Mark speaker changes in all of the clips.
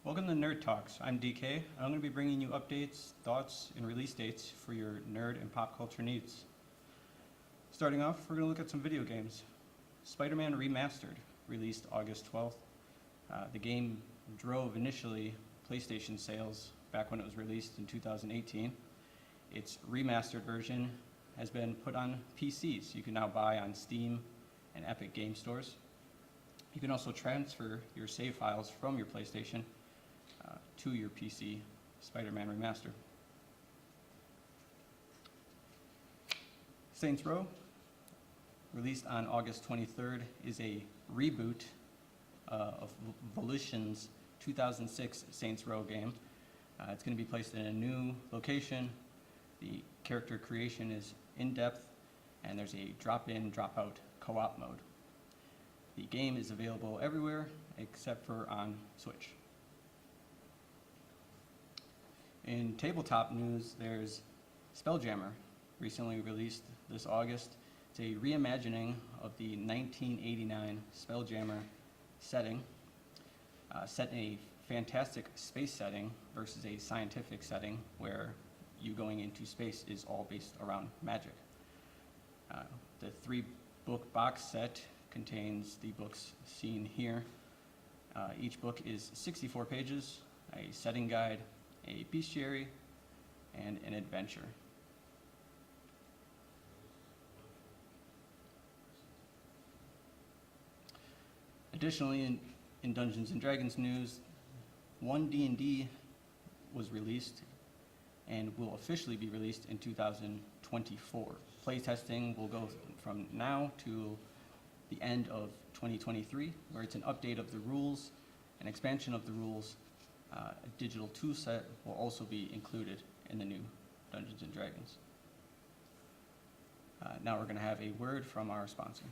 Speaker 1: Welcome to Nerd Talks. I'm DK. I'm going to be bringing you updates, thoughts, and release dates for your nerd and pop culture needs. Starting off, we're going to look at some video games. Spider-Man Remastered, released August 12th. The game drove initially PlayStation sales back when it was released in 2018. Its remastered version has been put on PCs. You can now buy on Steam and Epic Game Stores. You can also transfer your save files from your PlayStation to your PC Spider-Man Remaster. Saints Row, released on August 23rd, is a reboot of Volition's 2006 Saints Row game. It's going to be placed in a new location. The character creation is in-depth, and there's a drop-in, drop-out co-op mode. The game is available everywhere except for on Switch. In tabletop news, there's Spelljammer, recently released this August. It's a reimagining of the 1989 Spelljammer setting, set in a fantastic space setting versus a scientific setting where you going into space is all based around magic. The 3-book box set contains the books seen here. Each book is 64 pages, a setting guide, a bestiary, and an adventure. Additionally, in Dungeons & Dragons news, 1D&D was released and will officially be released in 2024. Playtesting will go from now to the end of 2023, where it's an update of the rules, an expansion of the rules. A digital tool set will also be included in the new Dungeons & Dragons. Now we're going to have a word from our sponsor.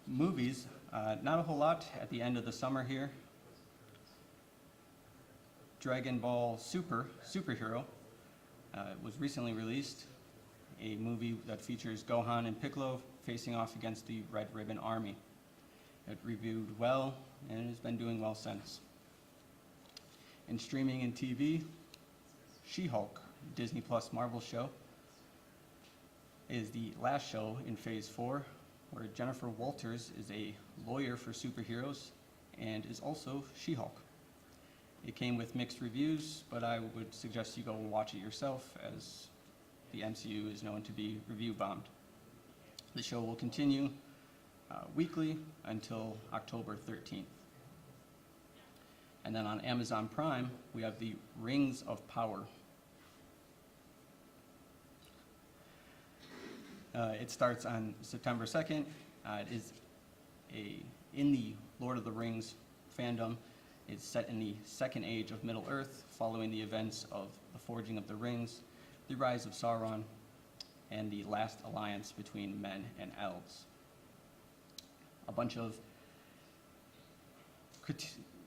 Speaker 1: Movies, not a whole lot at the end of the summer here. Dragon Ball Superhero was recently released, a movie that features Gohan and Piccolo facing off against the Red Ribbon Army. It reviewed well and has been doing well since. In streaming and TV, She-Hulk, Disney Plus Marvel show, is the last show in Phase 4, where Jennifer Walters is a lawyer for superheroes and is also She-Hulk. It came with mixed reviews, but I would suggest you go and watch it yourself, as the MCU is known to be review bombed. The show will continue weekly until October 13th. And then on Amazon Prime, we have the Rings of Power. It starts on September 2nd. It is in the Lord of the Rings fandom. It's set in the Second Age of Middle-earth, following the events of the Forging of the Rings, the rise of Sauron, and the last alliance between men and elves. A bunch of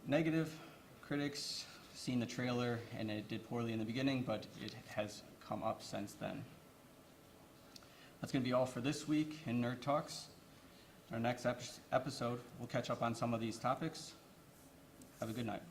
Speaker 1: negative critics seen the trailer, and it did poorly in the beginning, but it has come up since then. That's going to be all for this week in Nerd Talks. Our next episode, we'll catch up on some of these topics. Have a good night.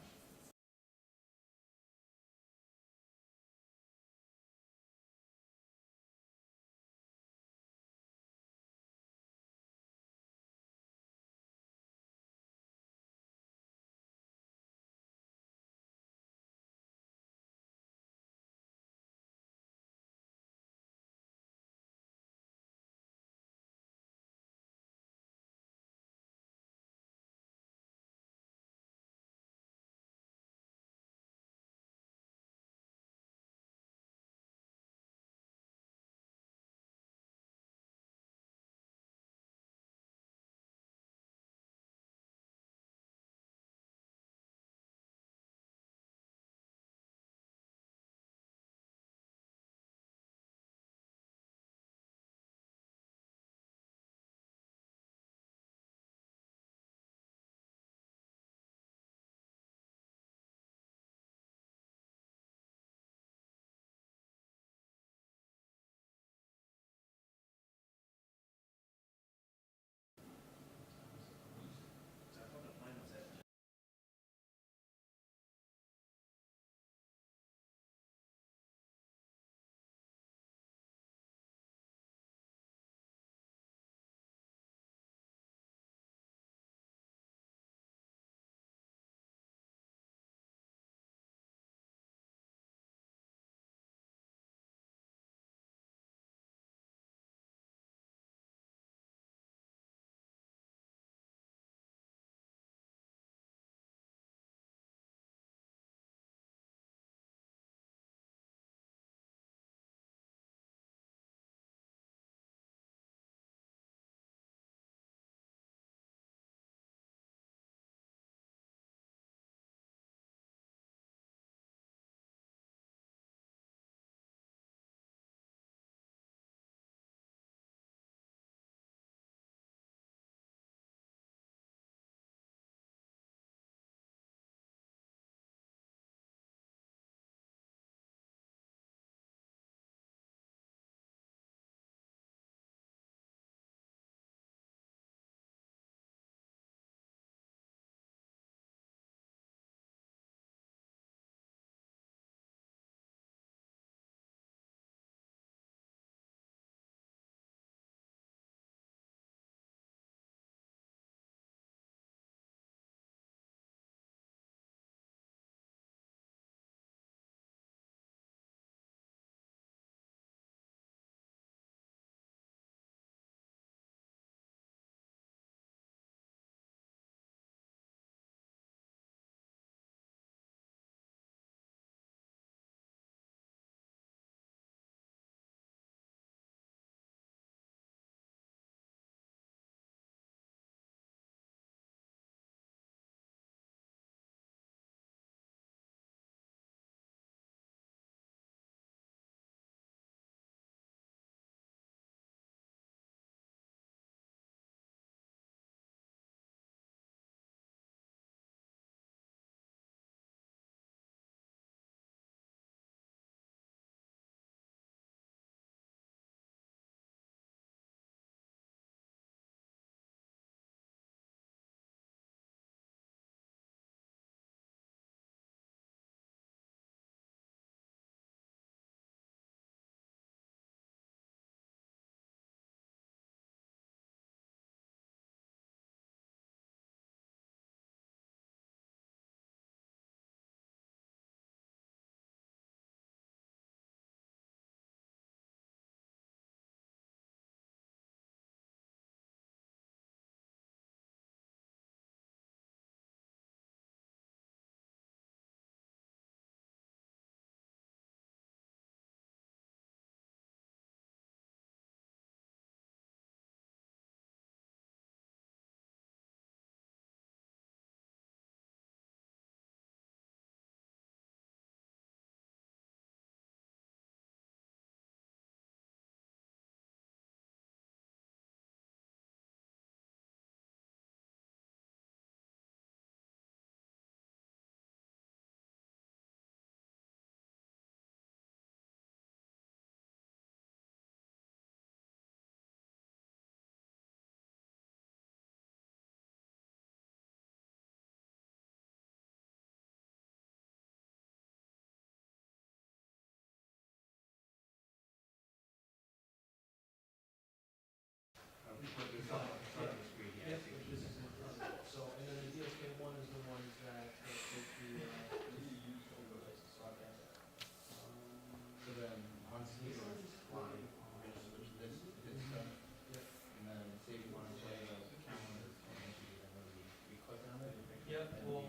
Speaker 2: Well,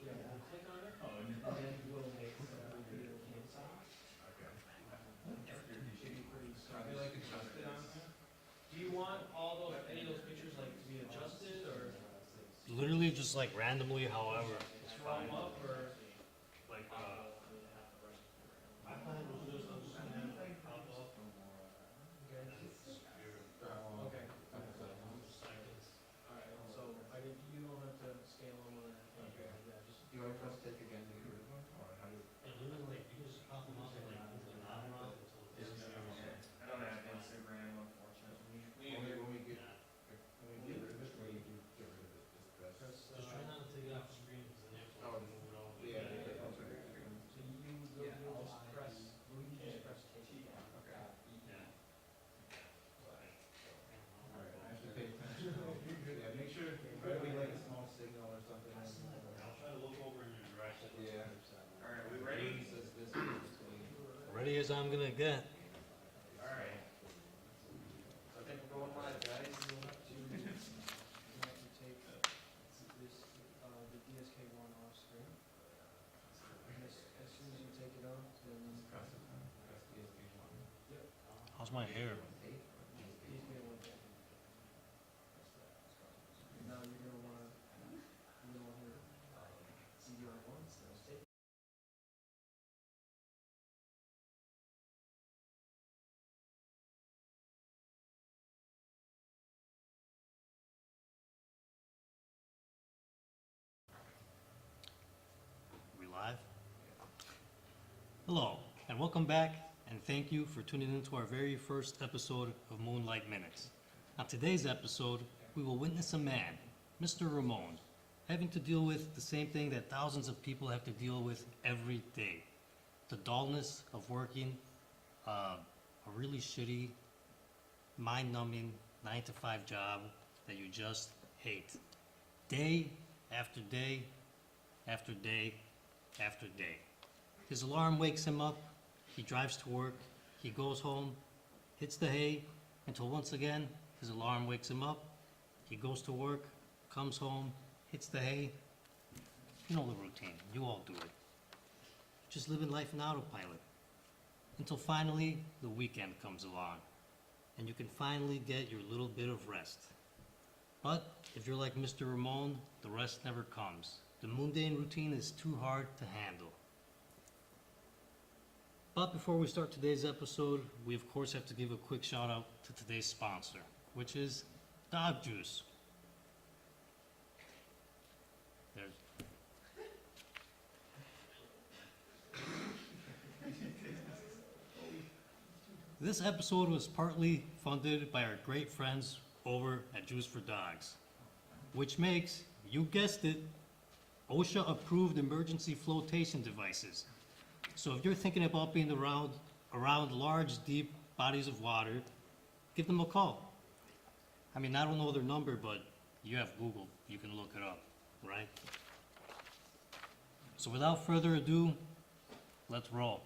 Speaker 2: yeah, we'll click on it, and then we'll make the video cancel.
Speaker 3: Are they like adjusted on there?
Speaker 2: Do you want all those, any of those pictures like to be adjusted or
Speaker 4: Literally just like randomly, however, it's
Speaker 2: throw
Speaker 4: fine.
Speaker 2: them up or?
Speaker 4: Like,
Speaker 2: My plan was just to have like pop up. Okay. Okay. Alright, so I did, you don't have to scale them or anything like that, just.
Speaker 3: Do I press take again to get rid of them, or how do you?
Speaker 4: literally, you just pop them up and like move the knob around until it's
Speaker 5: I don't have Instagram, unfortunately.
Speaker 3: When we get rid of it, when you do get rid of it, just press.
Speaker 4: Just try not to take it off the screen because then you have to like move it over.
Speaker 3: Yeah, yeah,
Speaker 2: So you'll just press, take.
Speaker 3: okay.
Speaker 4: Yeah.
Speaker 3: Alright, I have to pay attention. Yeah, make sure, probably like a small signal or something.
Speaker 4: I'll try to look over in your direction.
Speaker 3: Yeah.
Speaker 5: Alright, we ready?
Speaker 3: Says this between.
Speaker 4: Ready as I'm gonna get.
Speaker 5: Alright.
Speaker 3: So I think we're going live, guys.
Speaker 2: You'll have to take this, the DSK one off screen. And as soon as you take it off, then
Speaker 3: Press it, press DSP one.
Speaker 4: How's my hair?
Speaker 2: DSK one. Now you're gonna wanna hit CDR one, so take.
Speaker 4: We live? Hello, and welcome back, and thank you for tuning in to our very first episode of Moonlight Minutes. On today's episode, we will witness a man, Mr. Ramon, having to deal with the same thing that thousands of people have to deal with every day. The dullness of working a really shitty, mind-numbing 9-to-5 job that you just hate. Day after day after day after day. His alarm wakes him up, he drives to work, he goes home, hits the hay, until once again his alarm wakes him up, he goes to work, comes home, hits the hay. You know the routine, you all do it. Just living life in autopilot. Until finally the weekend comes along, and you can finally get your little bit of rest. But if you're like Mr. Ramon, the rest never comes. The mundane routine is too hard to handle. But before we start today's episode, we of course have to give a quick shout out to today's sponsor, which is Dog Juice. There's This episode was partly funded by our great friends over at Juice for Dogs, which makes, you guessed it, OSHA approved emergency flotation devices. So if you're thinking about being around large, deep bodies of water, give them a call. I mean, I don't know their number, but you have Google, you can look it up, right? So without further ado, let's roll.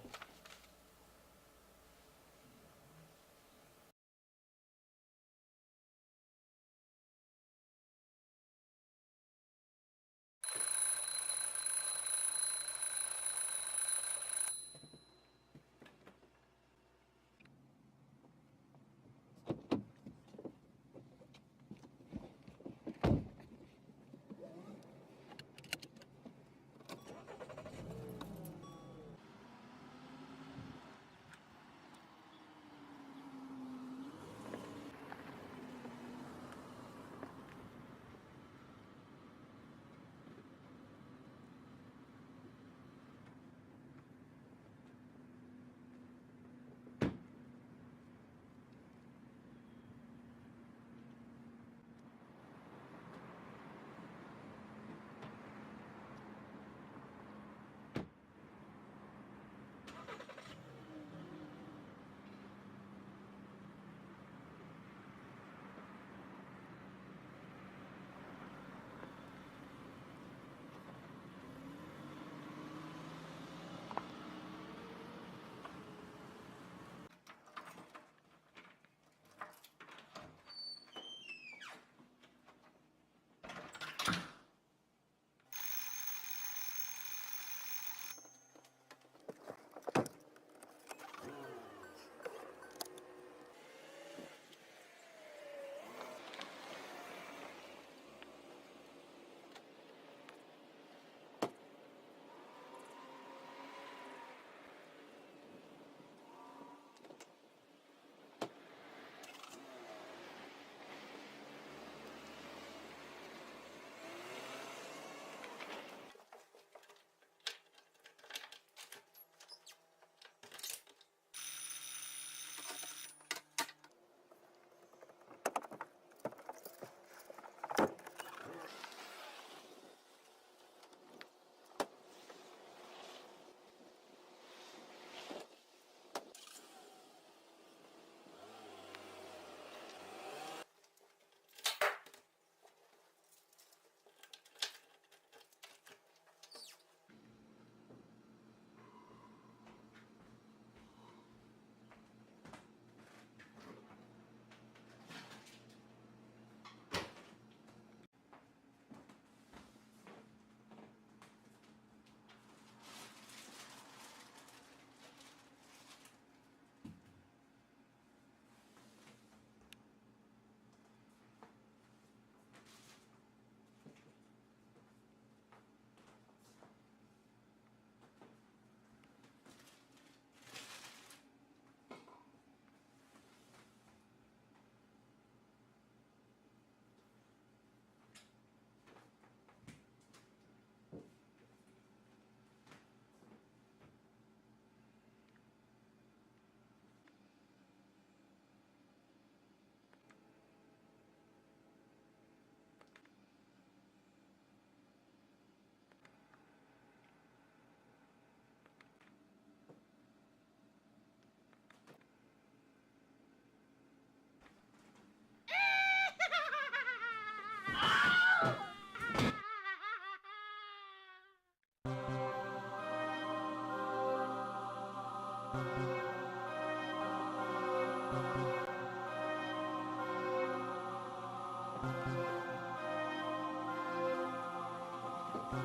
Speaker 4: So,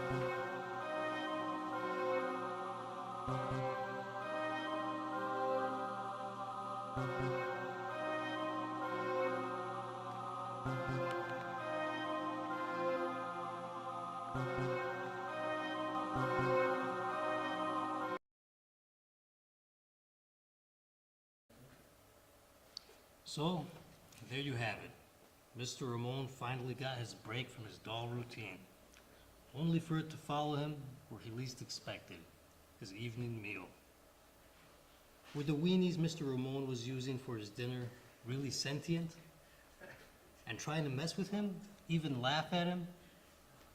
Speaker 4: there you have it. Mr. Ramon finally got his break from his dull routine, only for it to follow him where he least expected, his evening meal. Were the weenies Mr. Ramon was using for his dinner really sentient? And trying to mess with him, even laugh at him?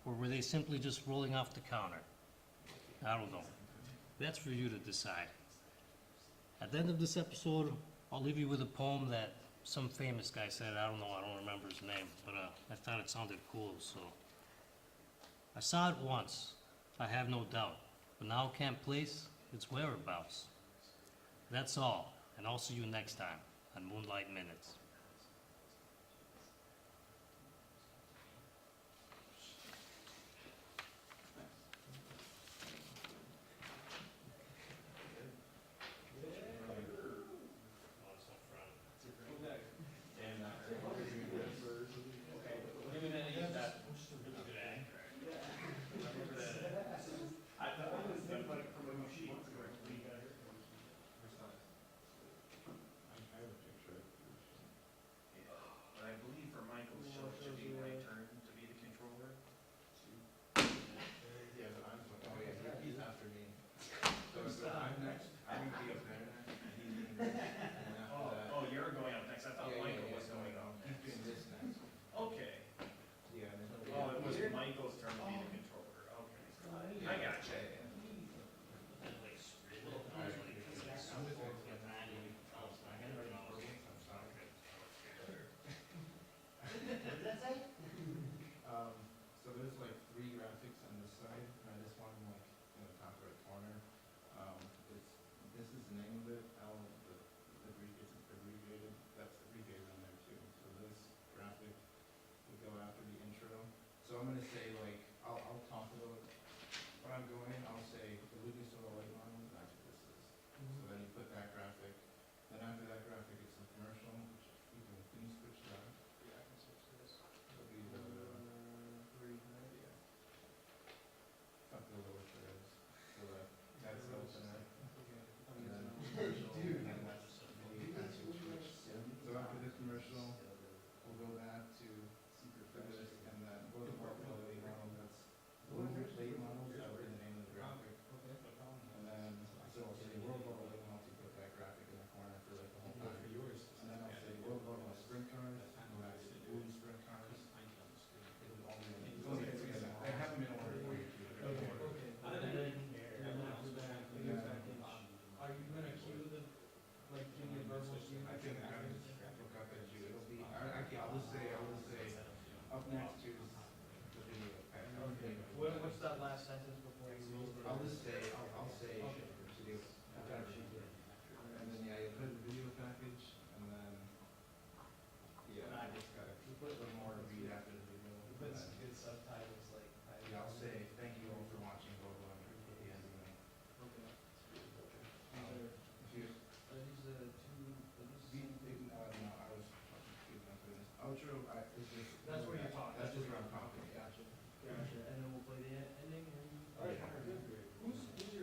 Speaker 4: Or were they simply just rolling off the counter? I don't know. That's for you to decide. At the end of this episode, I'll leave you with a poem that some famous guy said. I don't remember his name, but I thought it sounded cool, so. I saw it once, I have no doubt, but now can't place its whereabouts. That's all, and I'll see you next time on Moonlight Minutes.
Speaker 5: But I believe for Michael's show, it should be my turn to be the controller.
Speaker 3: Yeah, but I'm, oh yeah, he's after me. So I'm next, I'm gonna be up there next, and he's doing this, and then after that.
Speaker 5: Oh, you're going up next. I thought Michael was going up
Speaker 3: He's
Speaker 5: next.
Speaker 3: doing this next.
Speaker 5: Okay.
Speaker 3: Yeah, and then he'll be.
Speaker 5: Oh, it was Michael's turn to be the controller. Okay. I got you.
Speaker 3: So there's like 3 graphics on this side, and I just want them like in the top right corner. This is the name of it, it's abbreviated, that's abbreviated on there too. So this graphic will go after the intro. So I'm gonna say like, I'll talk about when I'm going, I'll say the Lucas Oil light model, and that's what this is. So then you put that graphic, then after that graphic it's the commercial, which can you switch that?
Speaker 2: Yeah, I can switch to this.
Speaker 3: It'll be the, yeah. Fuck the lower threads, so that's the opener. And then commercial, and then that's the switch. So after this commercial, we'll go back to this, and then go to the portfolio model, that's the late model, that would be the name of the graphic. And then, so I'll say World War Late Model, to put that graphic in the corner for like the whole time. And then I'll say World War Sprint Cars, and then I say Blue Sprint Cars. It'll all be in, I have them in order for you too.
Speaker 2: Okay. And then after that, are you gonna cue the, like, give me a verbal cue?
Speaker 3: I think I just look up at you, it'll be, actually, I'll just say, up next to the video.
Speaker 2: Okay. What's that last sentence before you move?
Speaker 3: I'll just say, I'll say, video package. And then, yeah, you put the video package, and then, yeah, I just gotta, you put a little more to read after the video.
Speaker 2: You put some good subtitles, like.
Speaker 3: Yeah, I'll say, thank you all for watching, blah, blah, blah, at the end, and then,
Speaker 2: Okay.
Speaker 3: if you,
Speaker 2: Are these the two, are these?
Speaker 3: no, I was, excuse me, for this outro, is just.
Speaker 2: That's where you're talking.
Speaker 3: That's just where I'm talking, yeah.
Speaker 2: Gotcha, and then we'll play the ending and.
Speaker 3: Alright.
Speaker 2: Who's your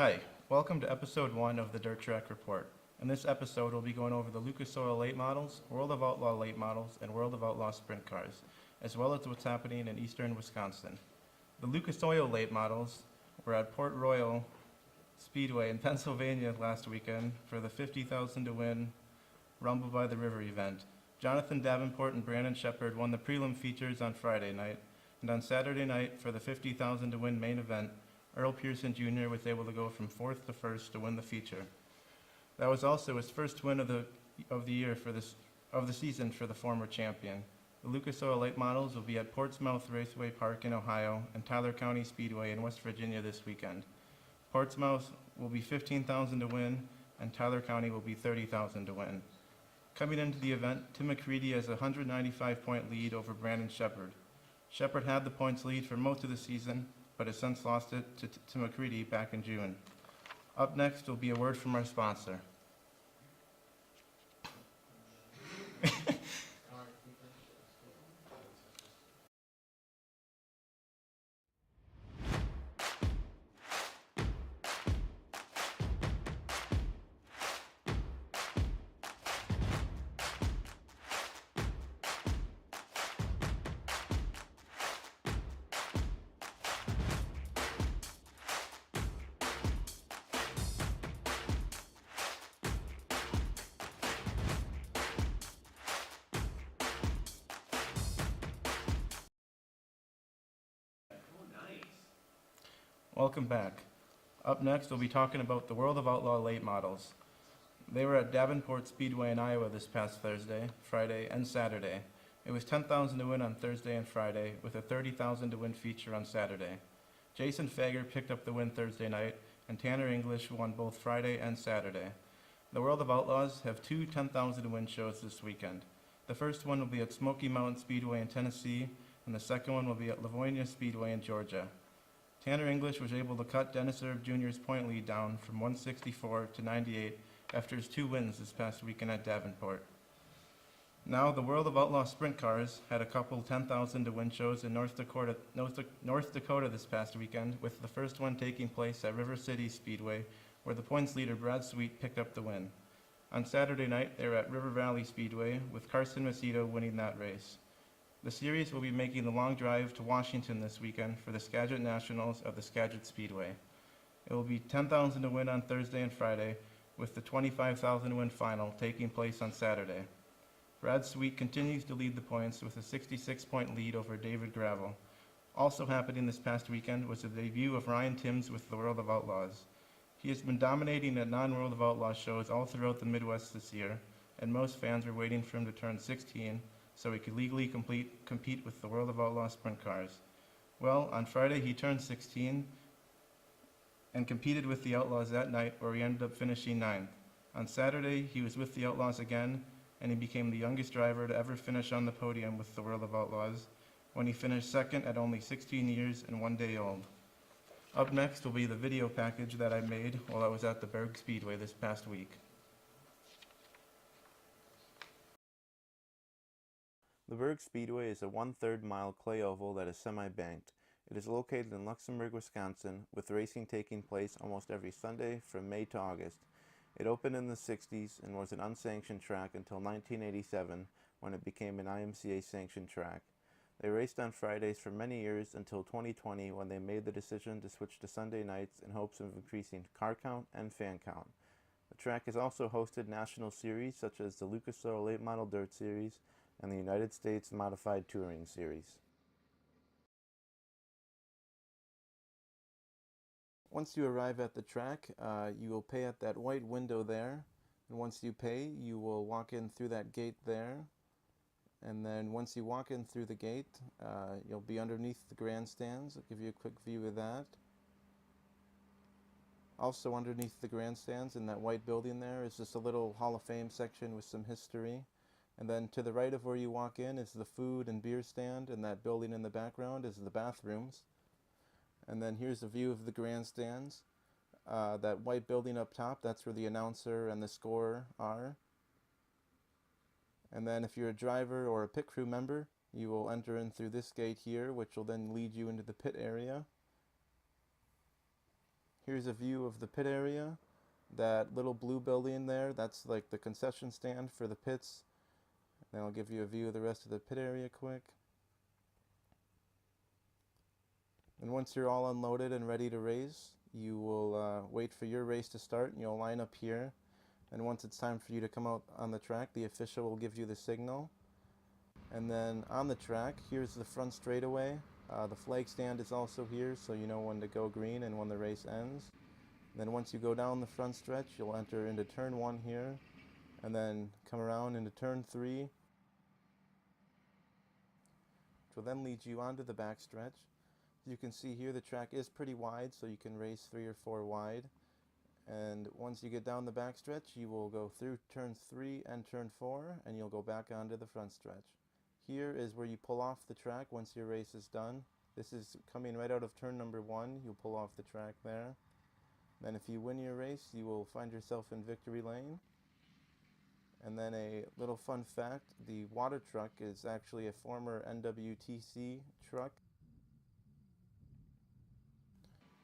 Speaker 3: Hi, welcome to episode 1 of the Dirt Track Report. In this episode, we'll be going over the Lucas Oil late models, World of Outlaw late models, and World of Outlaw sprint cars, as well as what's happening in eastern Wisconsin. The Lucas Oil late models were at Port Royal Speedway in Pennsylvania last weekend for the 50,000 to win Rumble by the River event. Jonathan Davenport and Brandon Shepard won the prelim features on Friday night, and on Saturday night for the 50,000 to win main event, Earl Pearson Jr. was able to go from 4th to 1st to win the feature. That was also his first win of the year of the season for the former champion. The Lucas Oil late models will be at Portsmouth Raceway Park in Ohio and Tyler County Speedway in West Virginia this weekend. Portsmouth will be 15,000 to win, and Tyler County will be 30,000 to win. Coming into the event, Tim McCready has a 195-point lead over Brandon Shepard. Shepard had the points lead for most of the season, but has since lost it to McCready back in June. Up next will be a word from our sponsor. Welcome back. Up next, we'll be talking about the World of Outlaw late models. They were at Davenport Speedway in Iowa this past Thursday, Friday, and Saturday. It was 10,000 to win on Thursday and Friday, with a 30,000 to win feature on Saturday. Jason Fager picked up the win Thursday night, and Tanner English won both Friday and Saturday. The World of Outlaws have two 10,000 to win shows this weekend. The first one will be at Smoky Mountain Speedway in Tennessee, and the second one will be at Livonia Speedway in Georgia. Tanner English was able to cut Dennis Erb Jr.'s point lead down from 164 to 98 after his two wins this past weekend at Davenport. Now, the World of Outlaw sprint cars had a couple 10,000 to win shows in North Dakota this past weekend, with the first one taking place at River City Speedway, where the points leader Brad Sweet picked up the win. On Saturday night, they were at River Valley Speedway, with Carson Macedo winning that race. The series will be making the long drive to Washington this weekend for the Skagit Nationals of the Skagit Speedway. It will be 10,000 to win on Thursday and Friday, with the 25,000 to win final taking place on Saturday. Brad Sweet continues to lead the points with a 66-point lead over David Gravel. Also happening this past weekend was the debut of Ryan Timms with the World of Outlaws. He has been dominating at non-World of Outlaws shows all throughout the Midwest this year, and most fans are waiting for him to turn 16 so he could legally compete with the World of Outlaws sprint cars. Well, on Friday he turned 16 and competed with the Outlaws that night, where he ended up finishing 9th. On Saturday he was with the Outlaws again, and he became the youngest driver to ever finish on the podium with the World of Outlaws, when he finished second at only 16 years and 1 day old. Up next will be the video package that I made while I was at the Berg Speedway this past week. The Berg Speedway is a 1/3 mile clay oval that is semi-banked. It is located in Luxembourg, Wisconsin, with racing taking place almost every Sunday from May to August. It opened in the 60s and was an unsanctioned track until 1987, when it became an IMCA-sanctioned track. They raced on Fridays for many years until 2020, when they made the decision to switch to Sunday nights in hopes of increasing car count and fan count. The track has also hosted national series such as the Lucas Oil Late Model Dirt Series and the United States Modified Touring Series. Once you arrive at the track, you will pay at that white window there, and once you pay, you will walk in through that gate there, and then once you walk in through the gate, you'll be underneath the grandstands. I'll give you a quick view of that. Also underneath the grandstands in that white building there is just a little Hall of Fame section with some history. And then to the right of where you walk in is the food and beer stand, and that building in the background is the bathrooms. And then here's a view of the grandstands. That white building up top, that's where the announcer and the scorer are. And then if you're a driver or a pit crew member, you will enter in through this gate here, which will then lead you into the pit area. Here's a view of the pit area. That little blue building there, that's like the concession stand for the pits. Then I'll give you a view of the rest of the pit area quick. And once you're all unloaded and ready to race, you will wait for your race to start and you'll line up here. And once it's time for you to come out on the track, the official will give you the signal. And then on the track, here's the front straightaway. The flag stand is also here, so you know when to go green and when the race ends. Then once you go down the front stretch, you'll enter into turn 1 here, and then come around into turn 3, which will then lead you onto the back stretch. As you can see here, the track is pretty wide, so you can race 3 or 4 wide. And once you get down the back stretch, you will go through turn 3 and turn 4, and you'll go back onto the front stretch. Here is where you pull off the track once your race is done. This is coming right out of turn number 1. You'll pull off the track there. Then if you win your race, you will find yourself in victory lane. And then a little fun fact, the water truck is actually a former NWTC truck.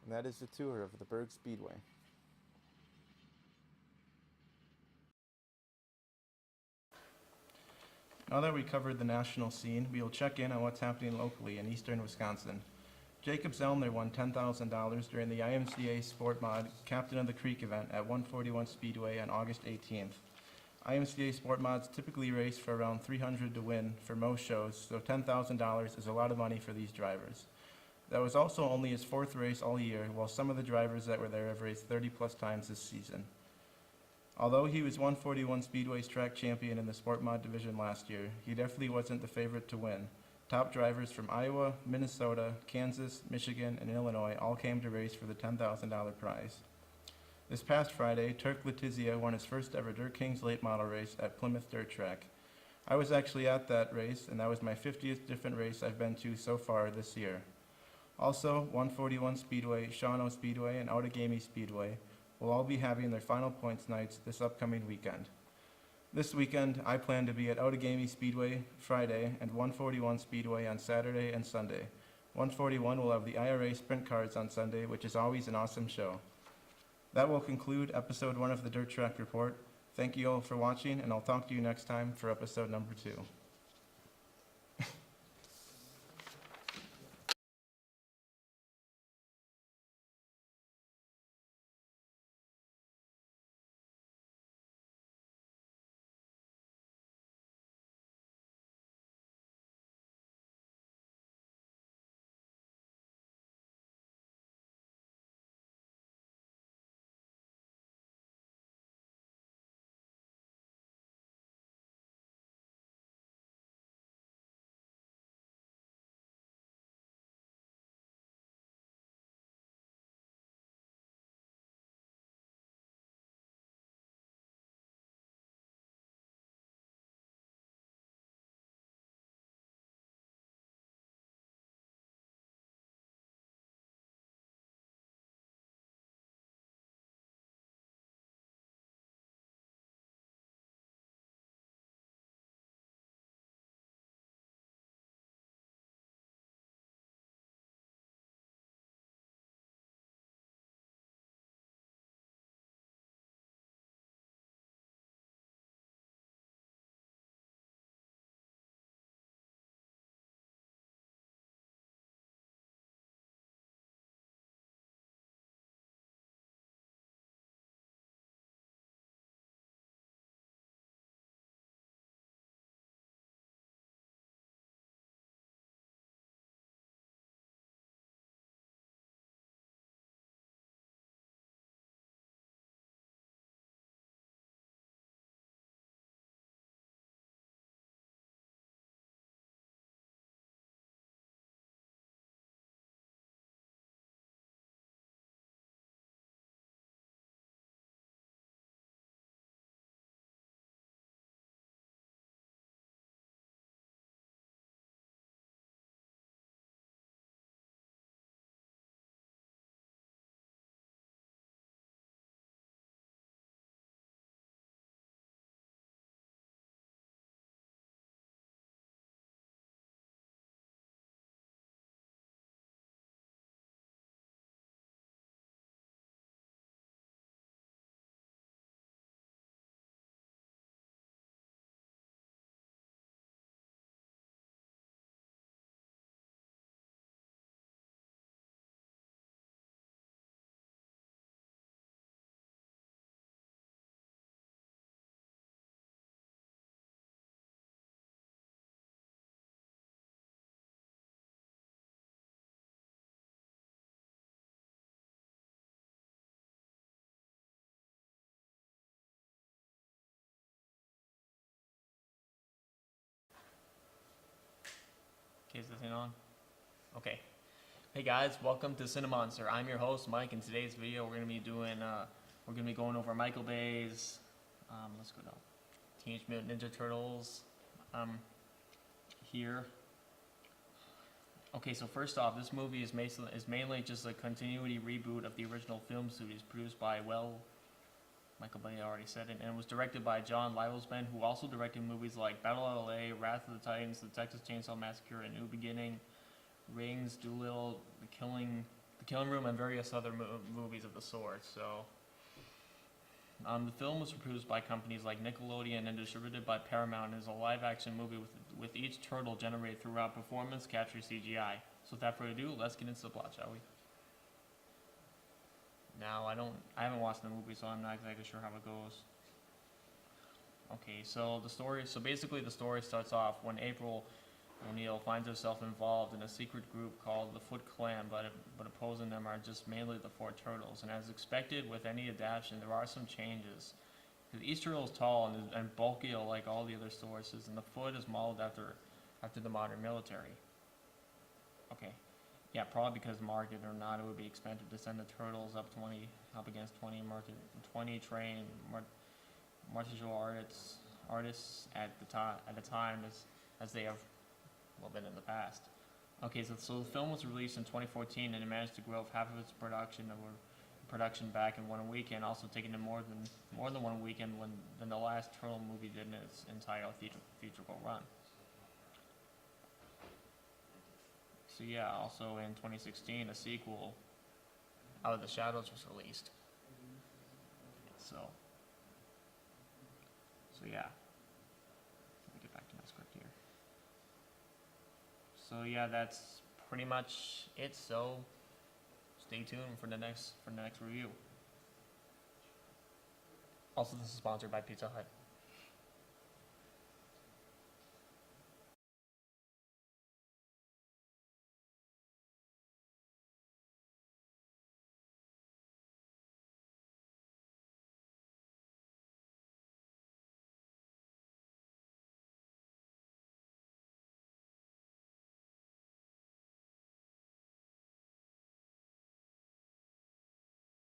Speaker 3: And that is the tour of the Berg Speedway. Now that we covered the national scene, we will check in on what's happening locally in eastern Wisconsin. Jacob Zellner won $10,000 during the IMCA Sport Mod Captain of the Creek event at 141 Speedway on August 18th. IMCA Sport Mods typically race for around $300 to win for most shows, so $10,000 is a lot of money for these drivers. That was also only his 4th race all year, while some of the drivers that were there have raced 30 plus times this season. Although he was 141 Speedway's track champion in the Sport Mod division last year, he definitely wasn't the favorite to win. Top drivers from Iowa, Minnesota, Kansas, Michigan, and Illinois all came to race for the $10,000 prize. This past Friday, Turk Letizia won his first ever Dirt Kings late model race at Plymouth Dirt Track. I was actually at that race, and that was my 50th different race I've been to so far this year. Also, 141 Speedway, Shawano Speedway, and Outagamie Speedway will all be having their final points nights this upcoming weekend. This weekend, I plan to be at Outagamie Speedway Friday and 141 Speedway on Saturday and Sunday. 141 will have the IRA Sprint Cars on Sunday, which is always an awesome show. That will conclude episode 1 of the Dirt Track Report. Thank you all for watching, and I'll talk to you next time for episode number 2.
Speaker 6: recording on? Okay. Hey guys, welcome to Cinemonster. I'm your host, Mike. In today's video, we're gonna be going over Michael Bay's, let's go down, Teenage Mutant Ninja Turtles, here. Okay, so first off, this movie is mainly just a continuity reboot of the original film series produced by, well, Michael Bay already said it, and it was directed by John Liebesman, who also directed movies like Battle of LA, Wrath of the Titans, The Texas Chainsaw Massacre, A New Beginning, Rings, Doolittle, The Killing Room, and various other movies of the sort. So, the film was produced by companies like Nickelodeon and distributed by Paramount, and is a live-action movie with each turtle generated throughout performance capture CGI. So, without further ado, let's get into the plot, shall we? Now, I haven't watched the movie, so I'm not exactly sure how it goes. Okay, so basically the story starts off when April O'Neil finds herself involved in a secret group called the Foot Clan, but opposing them are just mainly the four turtles. And as expected with any adaptation, there are some changes. Because each turtle is tall and bulky like all the other sources, and the Foot is modeled after the modern military. Okay. Yeah, probably because market or not, it would be expensive to send the turtles up against 20 trained martial artists at the time as they have been in the past. Okay, so the film was released in 2014 and it managed to grow half of its production back in one weekend, also taking in more than one weekend than the last Turtle movie did in its entire theatrical run. So yeah, also in 2016, a sequel, Out of the Shadows, was released. So yeah, let me get back to my script here. So yeah, that's pretty much it. So stay tuned for the next review. Also, this is sponsored by Pizza Hut.